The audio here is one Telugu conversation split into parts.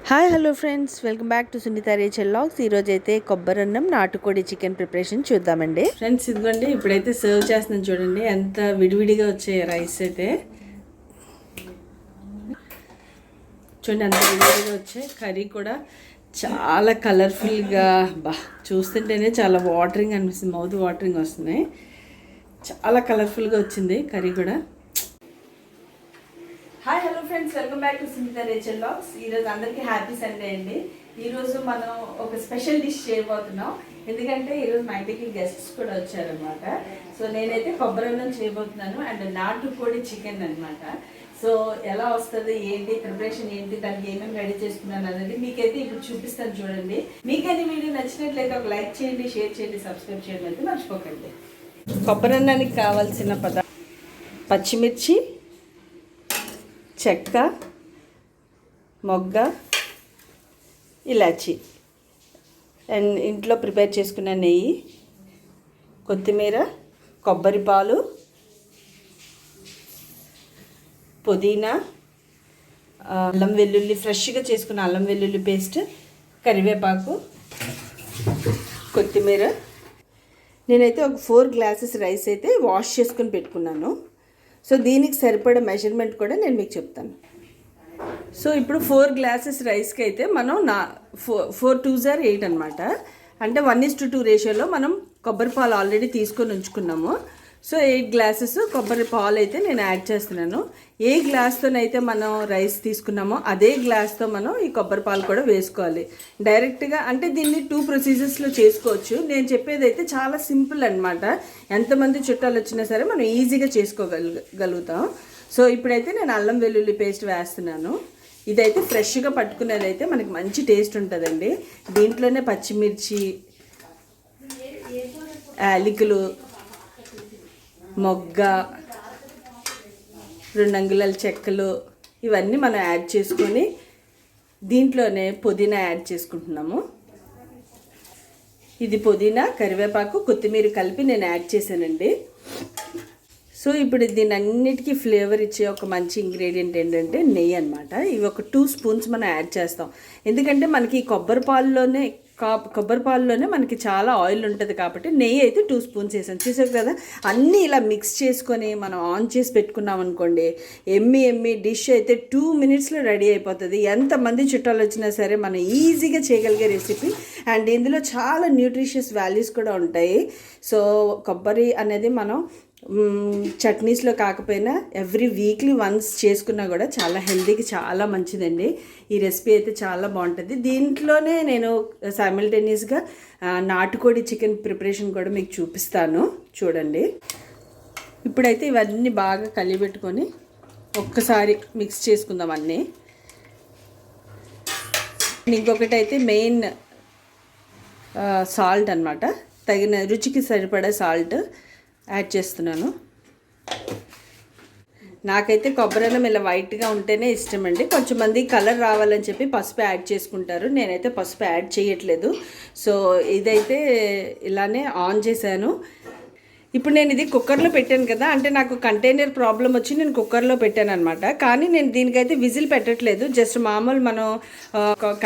Hi hello friends, welcome back to Sunitha Rachel vlogs. ఈరోజు అయితే కొబ్బరన్నం నాటుకోడి చికెన్ ప్రిపరేషన్ చూద్దామండి. ఫ్రెండ్స్ ఇదిగోండి, ఇప్పుడైతే సర్వ్ చేస్తున్నాను చూడండి. ఎంత విడివిడిగా వచ్చాయి రైస్ అయితే చూడండి, ఎంత విడివిడిగా వచ్చాయి. కర్రీ కూడా చాలా కలర్ఫుల్గా, చూస్తుంటేనే చాలా వాటరింగ్ అనిపిస్తుంది, మౌత్ వాటరింగ్ వస్తున్నాయి. చాలా కలర్ఫుల్గా వచ్చింది కర్రీ కూడా. Hi hello friends, welcome back to Sunitha Rachel vlogs. ఈరోజు అందరికీ హ్యాపీ సండే అండి. ఈరోజు మనం ఒక స్పెషల్ డిష్ చేయబోతున్నాం. ఎందుకంటే ఈరోజు మా ఇంటికి గెస్ట్స్ కూడా వచ్చారనమాట. సో నేనైతే కొబ్బరన్నం చేయబోతున్నాను అండ్ నాటుకోడి చికెన్ అనమాట. సో ఎలా వస్తుంది, ఏంటి ప్రిపరేషన్ ఏంటి, దానికి ఏమేమి రెడీ చేసుకున్నాను అనేది మీకైతే ఇప్పుడు చూపిస్తాను చూడండి. మీకైనా వీడియో నచ్చినట్లయితే ఒక లైక్ చేయండి, షేర్ చేయండి, సబ్స్క్రైబ్ చేయడం అయితే మర్చిపోకండి. కొబ్బరన్నానికి కావాల్సిన పచ్చిమిర్చి, చెక్క, మొగ్గ, ఇలాచి అండ్ ఇంట్లో ప్రిపేర్ చేసుకున్న నెయ్యి, కొత్తిమీర, కొబ్బరి పాలు, పుదీనా, అల్లం వెల్లుల్లి, ఫ్రెష్గా చేసుకున్న అల్లం వెల్లుల్లి పేస్ట్, కరివేపాకు, కొత్తిమీర. నేనైతే ఒక 4 గ్లాసెస్ రైస్ అయితే వాష్ చేసుకుని పెట్టుకున్నాను. సో దీనికి సరిపడే మెజర్మెంట్ కూడా నేను మీకు చెప్తాను. సో ఇప్పుడు 4 గ్లాసెస్ రైస్కి అయితే మనం 4 2s are 8 అనమాట. అంటే 1:2 రేషియోలో మనం కొబ్బరి పాలు ఆల్రెడీ తీసుకొని ఉంచుకున్నాము. సో 8 గ్లాసెస్ కొబ్బరి పాలు అయితే నేను యాడ్ చేస్తున్నాను. ఏ గ్లాస్తోనైతే మనం రైస్ తీసుకున్నామో అదే గ్లాస్తో మనం ఈ కొబ్బరి పాలు కూడా వేసుకోవాలి డైరెక్ట్గా. అంటే దీన్ని 2 ప్రొసీజర్స్లో చేసుకోవచ్చు. నేను చెప్పేది అయితే చాలా సింపుల్ అనమాట. ఎంతమంది చుట్టాలు వచ్చినా సరే మనం ఈజీగా చేసుకోగలుగుతాం. సో ఇప్పుడైతే నేను అల్లం వెల్లుల్లి పేస్ట్ వేస్తున్నాను. ఇదైతే ఫ్రెష్గా పట్టుకునేది అయితే మనకి మంచి టేస్ట్ ఉంటుందండి. దీంట్లోనే పచ్చిమిర్చి, యాలకులు, మొగ్గ, 2 అంగుళాల చెక్కలు ఇవన్నీ మనం యాడ్ చేసుకొని దీంట్లోనే పుదీనా యాడ్ చేసుకుంటున్నాము. ఇది పుదీనా, కరివేపాకు, కొత్తిమీర కలిపి నేను యాడ్ చేశానండి. సో ఇప్పుడు దీని అన్నిటికీ ఫ్లేవర్ ఇచ్చే ఒక మంచి ఇంగ్రీడియంట్ ఏంటంటే నెయ్యి అనమాట. ఇవి ఒక 2 స్పూన్స్ మనం యాడ్ చేస్తాం. ఎందుకంటే మనకి కొబ్బరి పాలులోనే మనకి చాలా ఆయిల్ ఉంటుంది కాబట్టి నెయ్యి అయితే 2 స్పూన్స్ వేసాను. చూసారు కదా, అన్నీ ఇలా మిక్స్ చేసుకొని మనం ఆన్ చేసి పెట్టుకున్నాం అనుకోండి, ఎమ్మి డిష్ అయితే 2 minutesలో రెడీ అయిపోతుంది. ఎంతమంది చుట్టాలు వచ్చినా సరే మనం ఈజీగా చేయగలిగే రెసిపీ. అండ్ ఇందులో చాలా న్యూట్రిషియస్ వాల్యూస్ కూడా ఉంటాయి. సో కొబ్బరి అనేది మనం చట్నీస్లో కాకపోయినా ఎవ్రీ వీక్లీ వన్స్ చేసుకున్నా కూడా చాలా హెల్తీకి చాలా మంచిదండి. ఈ రెసిపీ అయితే చాలా బాగుంటుంది. దీంట్లోనే నేను సైమల్టేనియస్గా నాటుకోడి చికెన్ ప్రిపరేషన్ కూడా మీకు చూపిస్తాను చూడండి. ఇప్పుడైతే ఇవన్నీ బాగా కలిపెట్టుకొని ఒక్కసారి మిక్స్ చేసుకుందాం అన్నీ. ఇంకొకటి అయితే మెయిన్ సాల్ట్ అనమాట. తగిన రుచికి సరిపడే సాల్ట్ యాడ్ చేస్తున్నాను. నాకైతే కొబ్బరన్నం ఇలా వైట్గా ఉంటేనే ఇష్టం అండి. కొంచెంమంది కలర్ రావాలని చెప్పి పసుపు యాడ్ చేసుకుంటారు. నేనైతే పసుపు యాడ్ చేయట్లేదు. సో ఇదైతే ఇలానే ఆన్ చేశాను. ఇప్పుడు నేను ఇది కుక్కర్లో పెట్టాను కదా, అంటే నాకు కంటైనర్ ప్రాబ్లం వచ్చి నేను కుక్కర్లో పెట్టాను అనమాట. కానీ నేను దీనికైతే విజిల్ పెట్టట్లేదు. జస్ట్ మామూలు మనం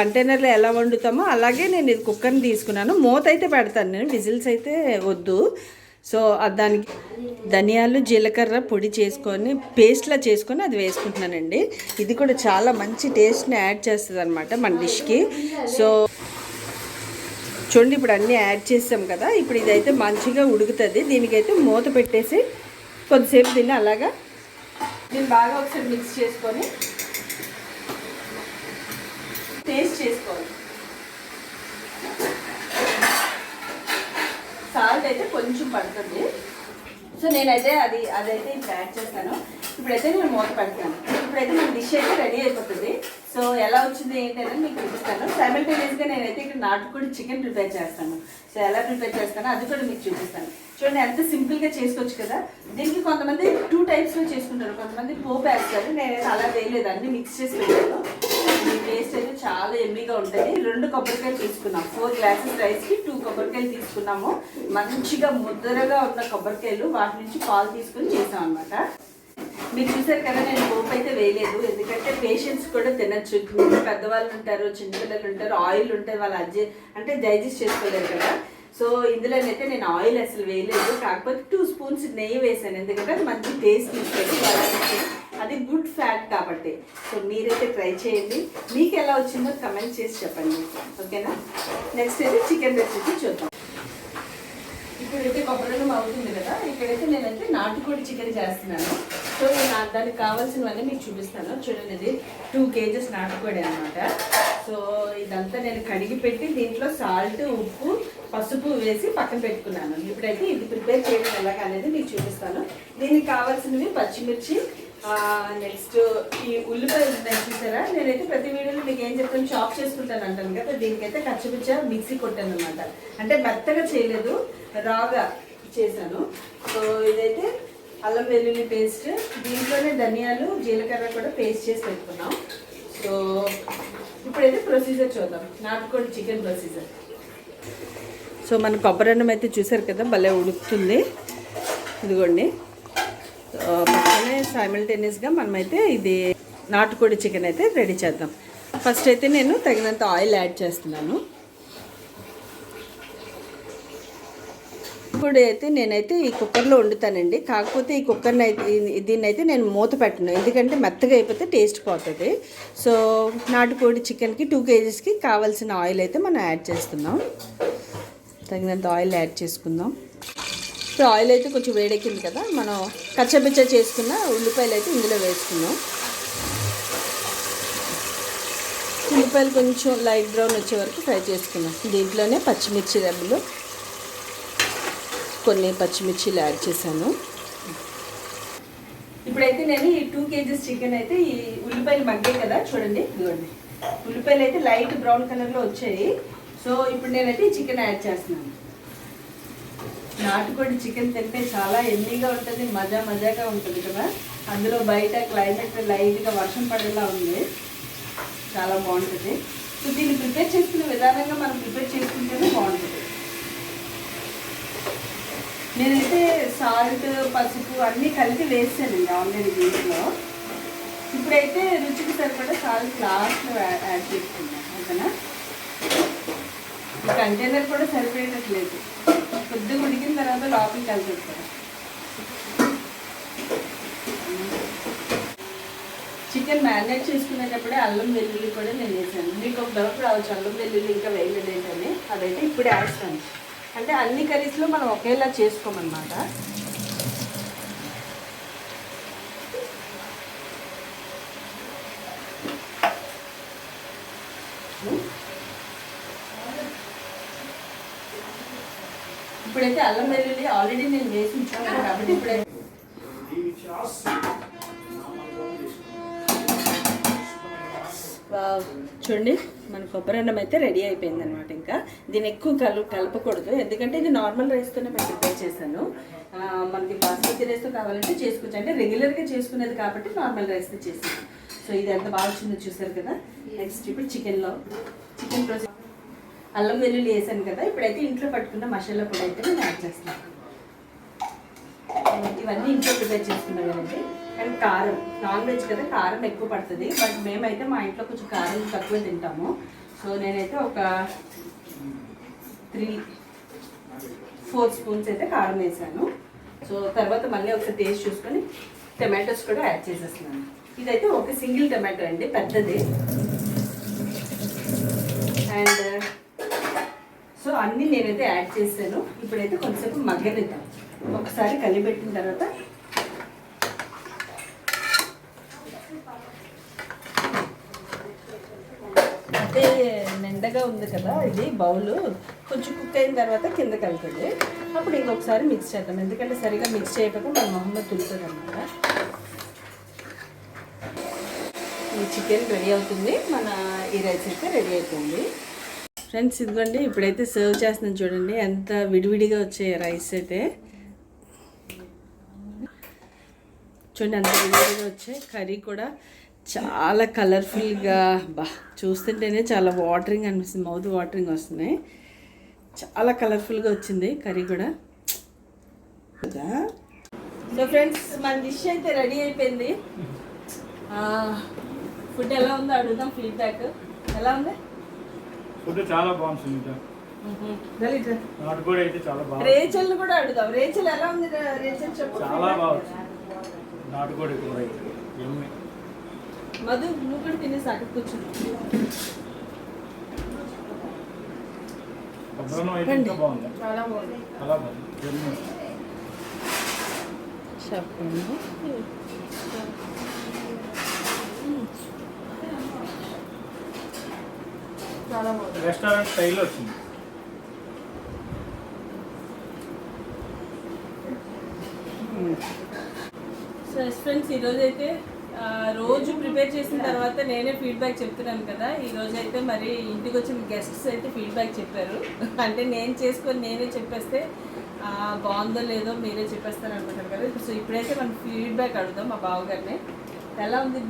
కంటైనర్లో ఎలా వండుతామో అలాగే నేను ఇది కుక్కర్ని తీసుకున్నాను. మూత అయితే పెడతాను నేను, విజిల్స్ అయితే వద్దు. సో దానికి ధనియాలు, జీలకర్ర పొడి చేసుకొని పేస్ట్లా చేసుకొని అది వేసుకుంటున్నానండి. ఇది కూడా చాలా మంచి టేస్ట్ని యాడ్ చేస్తుంది అనమాట మన డిష్కి. సో చూడండి, ఇప్పుడు అన్నీ యాడ్ చేసాం కదా. ఇప్పుడు ఇదైతే మంచిగా ఉడుకుతుంది. దీనికైతే మూత పెట్టేసి కొద్దిసేపు దీన్ని అలాగా దీన్ని బాగా ఒకసారి మిక్స్ చేసుకొని టేస్ట్ చేసుకోవాలి. సాల్ట్ అయితే కొంచెం పడుతుంది. సో నేనైతే అదైతే ఇప్పుడు యాడ్ చేస్తాను. ఇప్పుడైతే నేను మూత పెడతాను. ఇప్పుడైతే మన డిష్ అయితే రెడీ అయిపోతుంది. సో ఎలా వచ్చింది ఏంటనేది మీకు చూపిస్తాను. సైమల్టేనియస్గా నేనైతే ఇక్కడ నాటుకోడి చికెన్ ప్రిపేర్ చేస్తాను. సో ఎలా ప్రిపేర్ చేస్తానో అది కూడా మీకు చూపిస్తాను. చూడండి, ఎంత సింపుల్గా చేసుకోవచ్చు కదా. దీనికి కొంతమంది 2 typesలో చేసుకుంటారు. కొంతమంది పోపు వేస్తారు. నేనైతే అలా వేయలేదు, అన్నీ మిక్స్ చేసి పెట్టాను. ఈ టేస్ట్ అయితే చాలా ఎమ్మీగా ఉంటుంది. 2 కొబ్బరికాయలు తీసుకున్నాం. 4 గ్లాసెస్ రైస్కి 2 కొబ్బరికాయలు తీసుకున్నాము. మంచిగా ముద్దరగా ఉన్న కొబ్బరికాయలు, వాటి నుంచి పాలు తీసుకొని చేసాం అనమాట. మీరు చూసారు కదా, నేను పోపు అయితే వేయలేదు, ఎందుకంటే పేషెంట్స్ కూడా తినచ్చు. పెద్దవాళ్ళు ఉంటారు, చిన్నపిల్లలు ఉంటారు, ఆయిల్ ఉంటుంది, వాళ్ళు అంటే డైజెస్ట్ చేసుకోలేరు కదా. సో ఇందులోనైతే నేను ఆయిల్ అసలు వేయలేదు, కాకపోతే 2 స్పూన్స్ నెయ్యి వేసాను, ఎందుకంటే అది మంచి టేస్ట్ ఇస్తుంది, అది గుడ్ ఫ్యాట్ కాబట్టి. సో మీరైతే ట్రై చేయండి, మీకు ఎలా వచ్చిందో కమెంట్ చేసి చెప్పండి, ఓకేనా. నెక్స్ట్ అయితే చికెన్ రెసిపీ చూద్దాం. ఇప్పుడైతే కొబ్బరినం అవుతుంది కదా, ఇక్కడైతే నేనైతే నాటుకోడి చికెన్ చేస్తున్నాను. సో దానికి కావాల్సినవన్నీ మీకు చూపిస్తాను. చూడండి, ఇది 2 kgs నాటుకోడి అనమాట. సో ఇదంతా నేను కడిగి పెట్టి దీంట్లో సాల్ట్, ఉప్పు, పసుపు వేసి పక్కన పెట్టుకున్నాను. ఇప్పుడైతే ఇది ప్రిపేర్ చేయడం ఎలాగనేది మీకు చూపిస్తాను. దీనికి కావాల్సినవి పచ్చిమిర్చి, నెక్స్ట్ ఈ ఉల్లిపాయలు ఉన్నాయి చూసారా, నేనైతే ప్రతి వీడియోలో మీకు ఏం చెప్తాను, చాప్ చేసుకుంటాను అంటాను కదా, దీనికైతే కచ్చపిచ్చ మిక్సీ కొట్టాను అనమాట. అంటే మెత్తగా చేయలేదు, రాగా చేశాను. సో ఇదైతే అల్లం వెల్లుల్లి పేస్ట్, దీంట్లోనే ధనియాలు, జీలకర్ర కూడా పేస్ట్ చేసి పెట్టుకున్నాం. సో ఇప్పుడైతే ప్రొసీజర్ చూద్దాం, నాటుకోడి చికెన్ ప్రొసీజర్. సో మన కొబ్బరి అన్నం అయితే చూసారు కదా, భలే ఉడుకుతుంది, ఇదిగోండి. పక్కనే సైమల్టేనియస్గా మనమైతే ఇది నాటుకోడి చికెన్ అయితే రెడీ చేద్దాం. ఫస్ట్ అయితే నేను తగినంత ఆయిల్ యాడ్ చేస్తున్నాను. ఇప్పుడు అయితే నేనైతే ఈ కుక్కర్లో వండుతానండి, కాకపోతే ఈ కుక్కర్ని అయితే దీన్ని అయితే నేను మూత పెట్టను, ఎందుకంటే మెత్తగా అయిపోతే టేస్ట్ పోతుంది. సో నాటుకోడి చికెన్కి 2 kgsకి కావాల్సిన ఆయిల్ అయితే మనం యాడ్ చేస్తున్నాం. తగినంత ఆయిల్ యాడ్ చేసుకుందాం. సో ఆయిల్ అయితే కొంచెం వేడెక్కింది కదా, మనం కచ్చబిచ్చ చేసుకున్న ఉల్లిపాయలు అయితే ఇందులో వేసుకుందాం. ఉల్లిపాయలు కొంచెం లైట్ బ్రౌన్ వచ్చే వరకు ఫ్రై చేసుకున్నాం. దీంట్లోనే పచ్చిమిర్చి రెబ్బలు, కొన్ని పచ్చిమిర్చిలు యాడ్ చేశాను. ఇప్పుడైతే నేను ఈ 2 kgs చికెన్ అయితే ఈ ఉల్లిపాయలు మగ్గాయి కదా, చూడండి ఇదిగోండి, ఉల్లిపాయలు అయితే లైట్ బ్రౌన్ కలర్లో వచ్చాయి. సో ఇప్పుడు నేనైతే ఈ చికెన్ యాడ్ చేస్తున్నాను. నాటుకోడి చికెన్ తింటే చాలా ఎమ్మీగా ఉంటుంది, మజాగా ఉంటుంది కదా. అందులో బయట క్లైమేట్ లైట్గా వర్షం పడేలా ఉంది, చాలా బాగుంటుంది. సో దీన్ని ప్రిపేర్ చేసుకునే విధానంగా మనం ప్రిపేర్ చేసుకుంటేనే బాగుంటుంది. నేనైతే సాల్ట్, పసుపు అన్నీ కలిపి వేసానండి ఆల్రెడీ దీంట్లో. ఇప్పుడైతే రుచికి సరిపడా సాల్ట్ లాస్ట్లో యాడ్ చేసుకున్నాను, ఓకేనా. కంటైనర్ కూడా సరిపోయేటట్లేదు, కొద్దిగా ఉడికిన తర్వాత లోపలికి వెళ్తుంది కదా. చికెన్ మ్యారినేట్ చేసుకునేటప్పుడే అల్లం వెల్లుల్లి కూడా నేను వేసాను. మీకు ఒక డౌట్ రావచ్చు, అల్లం వెల్లుల్లి ఇంకా వేయలేదు ఏంటని, అదైతే ఇప్పుడు వేస్తాను. అంటే అన్ని కర్రీస్లో మనం ఒకేలా చేసుకోమన్నమాట. ఇప్పుడైతే అల్లం వెల్లుల్లి ఆల్రెడీ నేను వేసి ఉంచుకున్నాను కాబట్టి ఇప్పుడైతే చూడండి మన కొబ్బరి అన్నం అయితే రెడీ అయిపోయింది అనమాట. ఇంకా దీన్ని ఎక్కువ కలపకూడదు, ఎందుకంటే ఇది నార్మల్ రైస్తోనే నేను ప్రిపేర్ చేశాను. మనకి బాస్మతి రైస్తో కావాలంటే చేసుకోవచ్చు, అంటే రెగ్యులర్గా చేసుకునేది కాబట్టి నార్మల్ రైస్తో చేసాను. సో ఇది ఎంత బాగా వచ్చిందో చూసారు కదా. నెక్స్ట్ ఇప్పుడు చికెన్ ప్రాసెస్. అల్లం వెల్లుల్లి వేసాను కదా, ఇప్పుడైతే ఇంట్లో పట్టుకున్న మసాలా పొడి అయితే నేను యాడ్ చేస్తాను. ఇవన్నీ ఇంట్లో ప్రిపేర్ చేసుకున్నాను కదండి. అండ్ కారం, నాన్ వెజ్ కదా, కారం ఎక్కువ పడుతుంది, బట్ మేమైతే మా ఇంట్లో కొంచెం కారం తక్కువ తింటాము. సో నేనైతే ఒక 3-4 స్పూన్స్ అయితే కారం వేసాను. సో తర్వాత మళ్ళీ ఒకసారి టేస్ట్ చూసుకొని టమాటోస్ కూడా యాడ్ చేసేస్తున్నాను. ఇదైతే ఒక సింగిల్ టమాటో అండి, పెద్దది. అండ్ సో అన్నీ నేనైతే యాడ్ చేశాను. ఇప్పుడైతే కొంచెంసేపు మగ్గనిద్దాం. ఒకసారి కలిపెట్టిన తర్వాత అంటే నిండగా ఉంది కదా ఇది బౌల్, కొంచెం కుక్ అయిన తర్వాత కిందకి వెళ్తుంది. అప్పుడు ఇంకొకసారి మిక్స్ చేద్దాం, ఎందుకంటే సరిగా మిక్స్ చేయకపోతే మన మొహమ్మద్ తులుతుంది అన్నమాట. ఈ చికెన్ రెడీ అవుతుంది, మన ఈ రైస్ అయితే రెడీ అవుతుంది. ఫ్రెండ్స్ ఇదిగోండి, ఇప్పుడైతే సర్వ్ చేస్తున్నాను. చూడండి ఎంత విడివిడిగా వచ్చాయి రైస్ అయితే, చూడండి ఎంత విడివిడిగా వచ్చాయి. కర్రీ కూడా చాలా కలర్ఫుల్గా, బా చూస్తుంటేనే చాలా వాటరింగ్ అనిపిస్తుంది, మౌత్ వాటరింగ్ వస్తున్నాయి. చాలా కలర్ఫుల్గా వచ్చింది కర్రీ కూడా. సో ఫ్రెండ్స్ మన డిష్ అయితే రెడీ అయిపోయింది. ఫుడ్ ఎలా ఉందో అడుగుదాం, ఫీడ్బ్యాక్ ఎలా ఉంది? ఫుడ్ చాలా బాగుంది. నాటుకోడి అయితే చాలా బాగుంది. రేచల్ కూడా అడుగుదాం. రేచల్ ఎలా ఉంది? రేచల్ చెప్పు. చాలా బాగుంది నాటుకోడి కూర అయితే. మధు నువ్వు కూడా తినేసి అక్కడ కూర్చుని. కొబ్బరి అయితే ఇంకా బాగుంది. చాలా బాగుంది. చాలా బాగుంది. చెప్పండి. చాలా బాగుంది. రెస్టారెంట్ స్టైల్లో వచ్చింది. సో ఫ్రెండ్స్ ఈరోజు అయితే రోజు ప్రిపేర్ చేసిన తర్వాత నేనే ఫీడ్బ్యాక్ చెప్తున్నాను కదా. ఈరోజు అయితే మరి ఇంటికి వచ్చిన గెస్ట్స్ అయితే ఫీడ్బ్యాక్ చెప్పారు. అంటే నేను చేసుకొని నేనే చెప్పేస్తే బాగుందో లేదో మీరే చెప్పేస్తారు అనుకుంటారు కదా. సో ఇప్పుడైతే మనం ఫీడ్బ్యాక్ అడుగుదాం మా బావగారిని. ఎలా ఉంది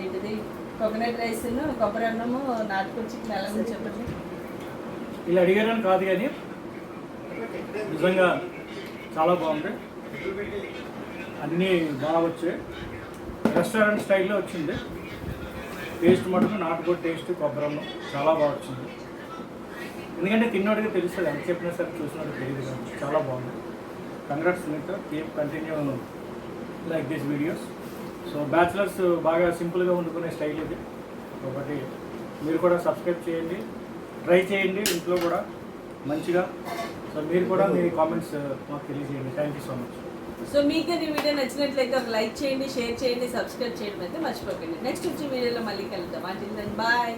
ఏంటిది కోకోనట్ రైస్, కొబ్బరి అన్నము, నాటుకోడి చికెన్ ఎలా ఉంది చెప్పండి. ఇలా అడిగారని కాదు కానీ నిజంగా చాలా బాగుంది. అన్నీ బాగా వచ్చాయి. రెస్టారెంట్ స్టైల్లో వచ్చింది. టేస్ట్ మటుకు నాటుకోడి టేస్ట్, కొబ్బరి అన్నం చాలా బాగా వచ్చింది. ఎందుకంటే తిన్నోడికి తెలుస్తుంది, ఎంత చెప్పినా సరే చూసినట్టు తెలియదు కానీ చాలా బాగుంది. Congrats Sunitha, keep continue like this videos. So bachelors బాగా సింపుల్గా వండుకునే స్టైల్ ఇది. ఒకటి మీరు కూడా సబ్స్క్రైబ్ చేయండి, ట్రై చేయండి ఇంట్లో కూడా మంచిగా. సో మీరు కూడా మీ కామెంట్స్ మాకు తెలియజేయండి. Thank you so much. So మీకు ఈ వీడియో నచ్చినట్లయితే ఒక లైక్ చేయండి, షేర్ చేయండి, సబ్స్క్రైబ్ చేయడం అయితే మర్చిపోకండి. నెక్స్ట్ వచ్చే వీడియోలో మళ్ళీ కలుద్దాం. అంటే బాయ్.